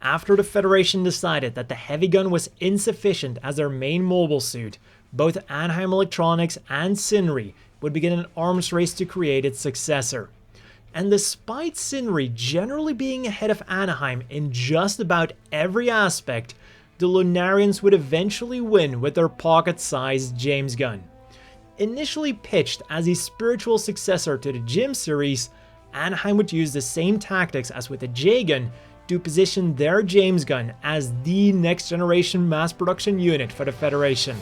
After the Federation decided that the heavy gun was insufficient as their main mobile suit, both Anaheim Electronics and Sinri would begin an arms race to create its successor. And despite Sinri generally being ahead of Anaheim in just about every aspect, the Lunarians would eventually win with their pocket-sized James gun. Initially pitched as a spiritual successor to the Jim series, Anaheim would use the same tactics as with the J-gun to position their James gun as the next generation mass production unit for the Federation.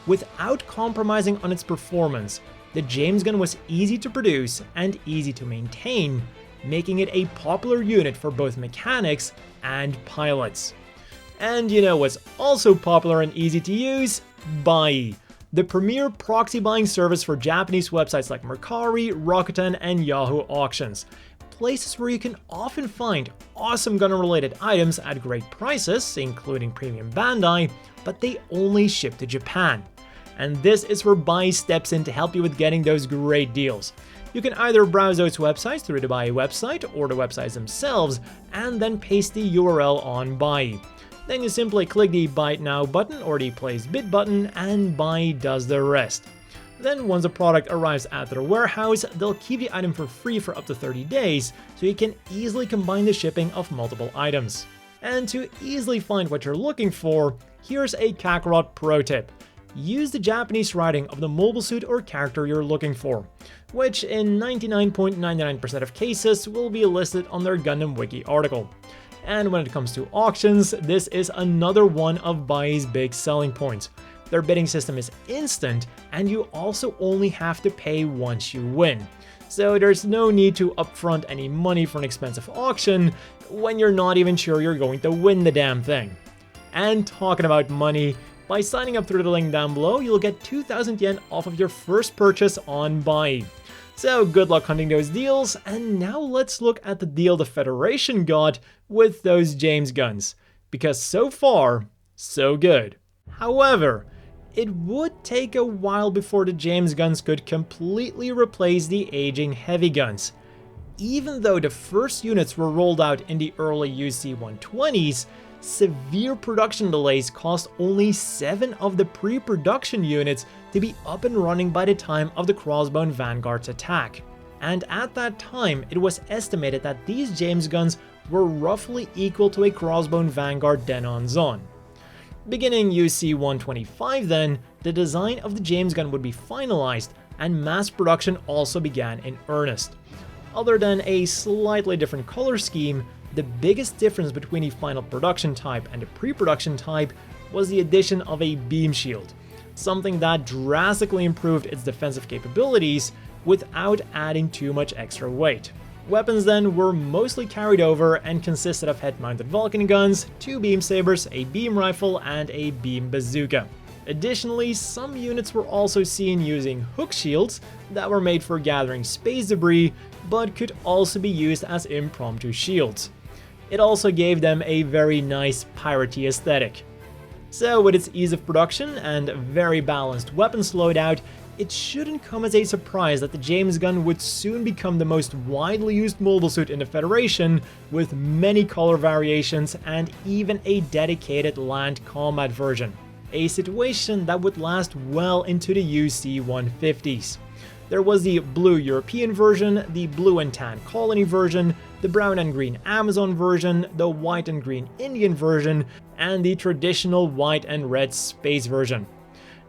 Without compromising on its performance, the James gun was easy to produce and easy to maintain, making it a popular unit for both mechanics and pilots. And you know what's also popular and easy to use? Buyee, the premier proxy buying service for Japanese websites like Mercari, Rakuten, and Yahoo Auctions. Places where you can often find awesome Gundam-related items at great prices, including premium Bandai, but they only ship to Japan. And this is where Buyee steps in to help you with getting those great deals. You can either browse those websites through the Buyee website or the websites themselves, and then paste the URL on Buyee. Then you simply click the Buy It Now button or the Place Bid button, and Buyee does the rest. Then once the product arrives at their warehouse, they'll keep the item for free for up to 30 days, so you can easily combine the shipping of multiple items. And to easily find what you're looking for, here's a Kakarot pro tip. Use the Japanese writing of the mobile suit or character you're looking for, which in 99.99% of cases will be listed on their Gundam Wiki article. And when it comes to auctions, this is another one of Buyee's big selling points. Their bidding system is instant, and you also only have to pay once you win. So there's no need to upfront any money for an expensive auction when you're not even sure you're going to win the damn thing. And talking about money, by signing up through the link down below, you'll get 2,000 yen off of your first purchase on Buyee. So good luck hunting those deals, and now let's look at the deal the Federation got with those James guns, because so far, so good. However, it would take a while before the James guns could completely replace the aging heavy guns. Even though the first units were rolled out in the early UC-120s, severe production delays caused only 7 of the pre-production units to be up and running by the time of the Crossbone Vanguard's attack. And at that time, it was estimated that these James guns were roughly equal to a Crossbone Vanguard Denon Zon. Beginning UC-125 then, the design of the James gun would be finalized, and mass production also began in earnest. Other than a slightly different color scheme, the biggest difference between the final production type and the pre-production type was the addition of a beam shield, something that drastically improved its defensive capabilities without adding too much extra weight. Weapons then were mostly carried over and consisted of head-mounted Vulcan guns, 2 beam sabers, a beam rifle, and a beam bazooka. Additionally, some units were also seen using hook shields that were made for gathering space debris, but could also be used as impromptu shields. It also gave them a very nice piratey aesthetic. So with its ease of production and very balanced weapons loadout, it shouldn't come as a surprise that the James gun would soon become the most widely used mobile suit in the Federation, with many color variations and even a dedicated land combat version. A situation that would last well into the UC-150s. There was the blue European version, the blue and tan colony version, the brown and green Amazon version, the white and green Indian version, and the traditional white and red space version.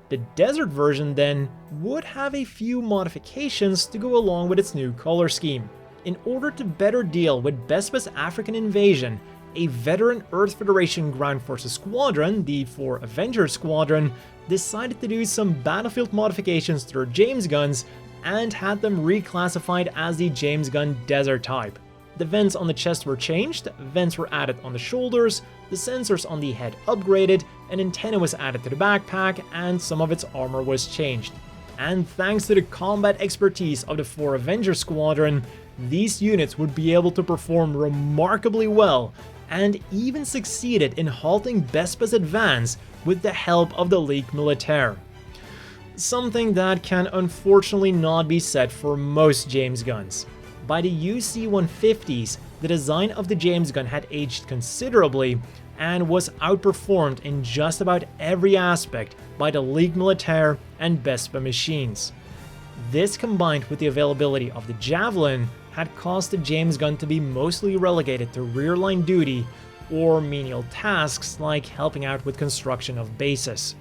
The desert version then would have a few modifications to go along with its new color scheme. In order to better deal with Bespa's African invasion, a veteran Earth Federation Ground Forces Squadron, the 4 Avengers Squadron, decided to do some battlefield modifications to their James guns and had them reclassified as the James Gun Desert type. The vents on the chest were changed, vents were added on the shoulders, the sensors on the head upgraded, an antenna was added to the backpack, and some of its armor was changed. And thanks to the combat expertise of the 4 Avenger Squadron, these units would be able to perform remarkably well, and even succeeded in halting Bespa's advance with the help of the Ligue Militaire. Something that can unfortunately not be said for most James guns. By the UC-150s, the design of the Jamesgun had aged considerably and was outperformed in just about every aspect by the Ligue Militaire and Vespa machines. This, combined with the availability of the Javelin, had caused the Jamesgun to be mostly relegated to rear-line duty or menial tasks like helping out with construction of bases.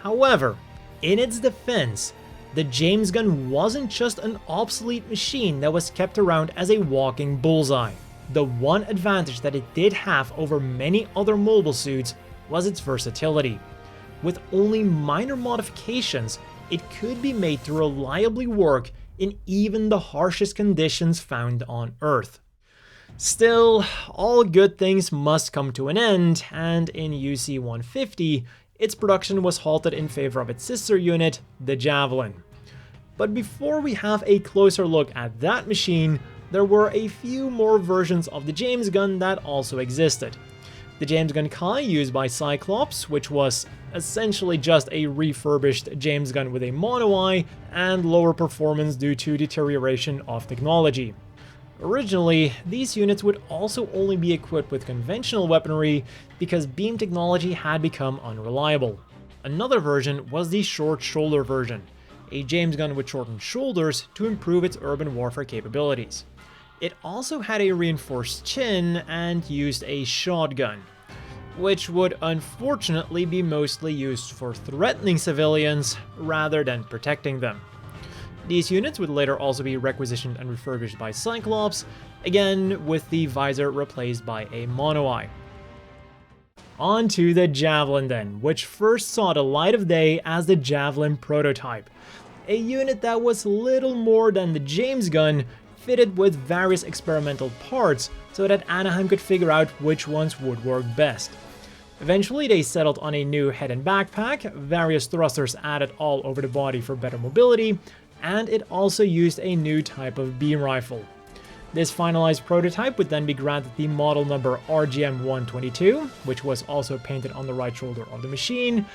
However, in its defense, the Jamesgun wasn't just an obsolete machine that was kept around as a walking bullseye. The one advantage that it did have over many other mobile suits was its versatility. With only minor modifications, it could be made to reliably work in even the harshest conditions found on Earth. Still, all good things must come to an end, and in UC-150, its production was halted in favor of its sister unit, the Javelin. But before we have a closer look at that machine, there were a few more versions of the Jamesgun that also existed. The Jamesgun Kai used by Cyclops, which was essentially just a refurbished Jamesgun with a mono-eye and lower performance due to deterioration of technology. Originally, these units would also only be equipped with conventional weaponry because beam technology had become unreliable. Another version was the short shoulder version, a Jamesgun with shortened shoulders to improve its urban warfare capabilities. It also had a reinforced chin and used a shotgun, which would unfortunately be mostly used for threatening civilians rather than protecting them. These units would later also be requisitioned and refurbished by Cyclops, again with the visor replaced by a mono-eye. On to the Javelin then, which first saw the light of day as the Javelin prototype, a unit that was little more than the Jamesgun, fitted with various experimental parts so that Anaheim could figure out which ones would work best. Eventually they settled on a new head and backpack, various thrusters added all over the body for better mobility, and it also used a new type of beam rifle. This finalized prototype would then be granted the model number RGM-122, which was also painted on the right shoulder of the machine,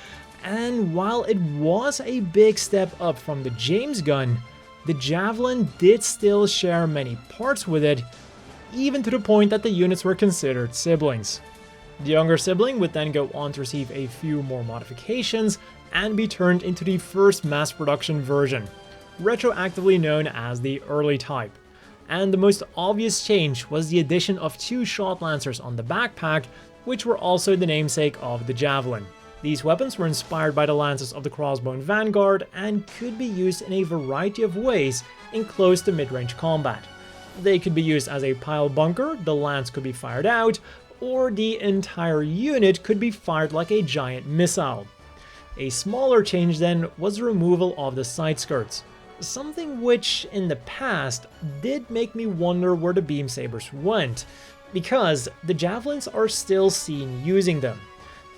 and while it was a big step up from the Jamesgun, the Javelin did still share many parts with it, even to the point that the units were considered siblings. The younger sibling would then go on to receive a few more modifications and be turned into the first mass production version, retroactively known as the early type. And the most obvious change was the addition of two shot lancers on the backpack, which were also the namesake of the Javelin. These weapons were inspired by the lances of the Crossbone Vanguard and could be used in a variety of ways in close to mid-range combat. They could be used as a pile bunker, the lance could be fired out, or the entire unit could be fired like a giant missile. A smaller change then was the removal of the side skirts, something which in the past did make me wonder where the beam sabers went, because the Javelins are still seen using them.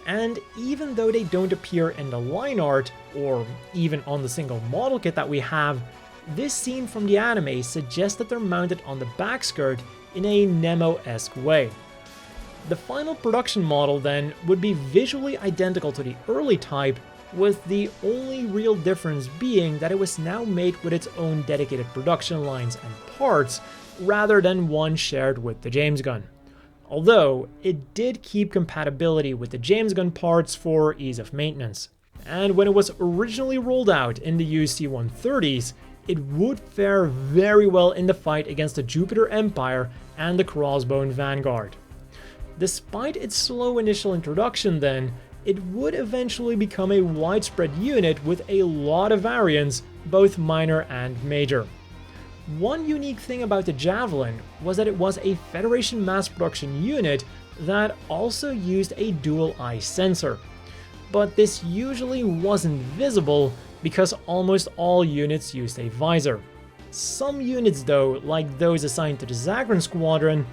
And even though they don't appear in the line art, or even on the single model kit that we have, this scene from the anime suggests that they're mounted on the back skirt in a Nemo-esque way. The final production model then would be visually identical to the early type, with the only real difference being that it was now made with its own dedicated production lines and parts, rather than one shared with the Jamesgun. Although, it did keep compatibility with the Jamesgun parts for ease of maintenance. And when it was originally rolled out in the UC-130s, it would fare very well in the fight against the Jupiter Empire and the Crossbone Vanguard. Despite its slow initial introduction then, it would eventually become a widespread unit with a lot of variants, both minor and major. One unique thing about the Javelin was that it was a Federation mass production unit that also used a dual-eye sensor. But this usually wasn't visible because almost all units used a visor. Some units though, like those assigned to the Zagran Squadron,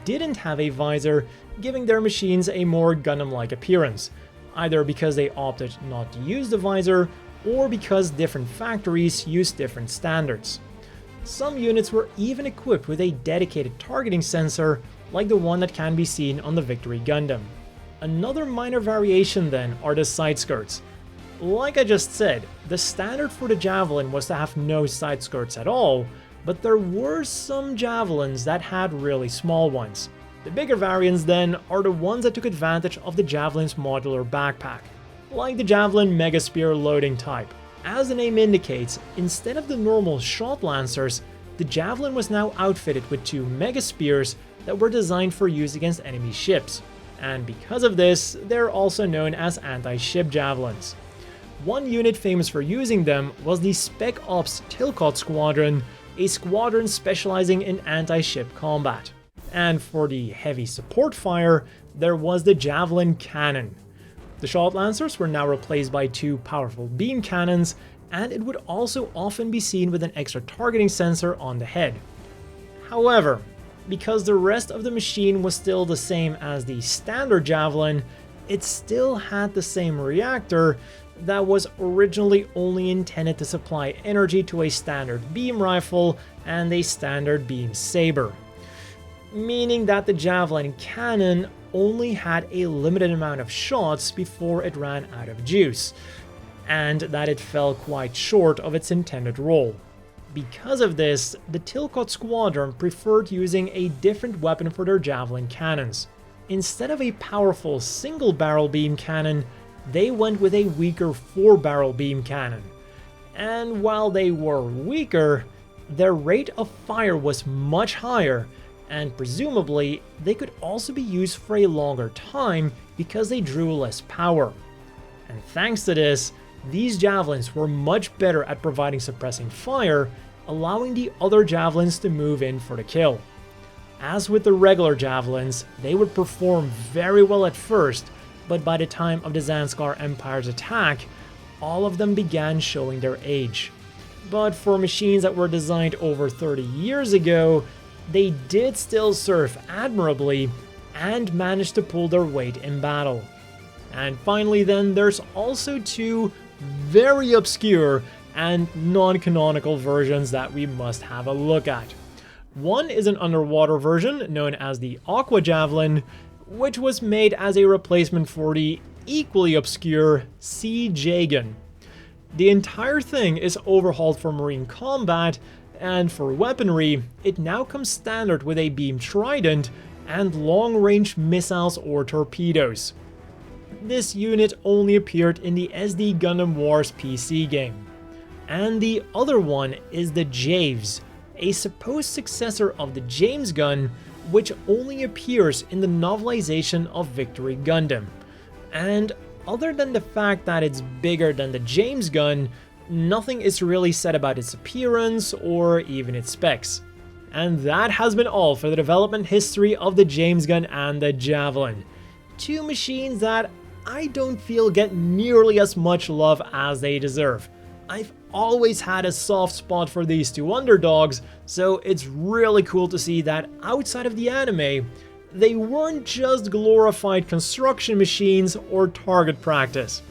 didn't have a visor, giving their machines a more Gundam-like appearance, either because they opted not to use the visor, or because different factories used different standards. Some units were even equipped with a dedicated targeting sensor, like the one that can be seen on the Victory Gundam. Another minor variation then are the side skirts. Like I just said, the standard for the Javelin was to have no side skirts at all, but there were some javelins that had really small ones. The bigger variants then are the ones that took advantage of the Javelin's modular backpack, like the Javelin Mega Spear loading type. As the name indicates, instead of the normal shot lancers, the Javelin was now outfitted with 2 Mega Spears that were designed for use against enemy ships, and because of this, they're also known as anti-ship javelins. One unit famous for using them was the Spec Ops Tilcott Squadron, a squadron specializing in anti-ship combat. And for the heavy support fire, there was the Javelin Cannon. The shot lancers were now replaced by 2 powerful beam cannons, and it would also often be seen with an extra targeting sensor on the head. However, because the rest of the machine was still the same as the standard Javelin, it still had the same reactor that was originally only intended to supply energy to a standard beam rifle and a standard beam saber, meaning that the Javelin cannon only had a limited amount of shots before it ran out of juice, and that it fell quite short of its intended role. Because of this, the Tilcott Squadron preferred using a different weapon for their Javelin cannons. Instead of a powerful single-barrel beam cannon, they went with a weaker 4-barrel beam cannon. And while they were weaker, their rate of fire was much higher, and presumably they could also be used for a longer time because they drew less power. And thanks to this, these javelins were much better at providing suppressing fire, allowing the other javelins to move in for the kill. As with the regular javelins, they would perform very well at first, but by the time of the Zanskar Empire's attack, all of them began showing their age. But for machines that were designed over 30 years ago, they did still serve admirably and managed to pull their weight in battle. And finally then, there's also 2 very obscure and non-canonical versions that we must have a look at. One is an underwater version known as the Aqua Javelin, which was made as a replacement for the equally obscure CRGM. The entire thing is overhauled for marine combat, and for weaponry, it now comes standard with a beam trident and long-range missiles or torpedoes. This unit only appeared in the SD Gundam Wars PC game. And the other one is the Javes, a supposed successor of the Jamesgun, which only appears in the novelization of Victory Gundam. And other than the fact that it's bigger than the Jamesgun, nothing is really said about its appearance or even its specs. And that has been all for the development history of the Jamesgun and the Javelin. 2 machines that I don't feel get nearly as much love as they deserve. I've always had a soft spot for these 2 underdogs, so it's really cool to see that outside of the anime, they weren't just glorified construction machines or target practice.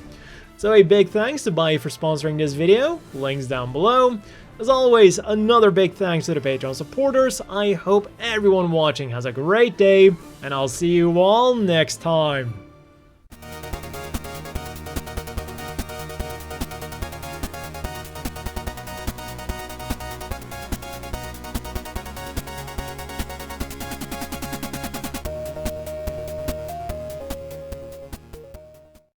So a big thanks to Buyee for sponsoring this video, links down below. As always, another big thanks to the Patreon supporters. I hope everyone watching has a great day, and I'll see you all next time.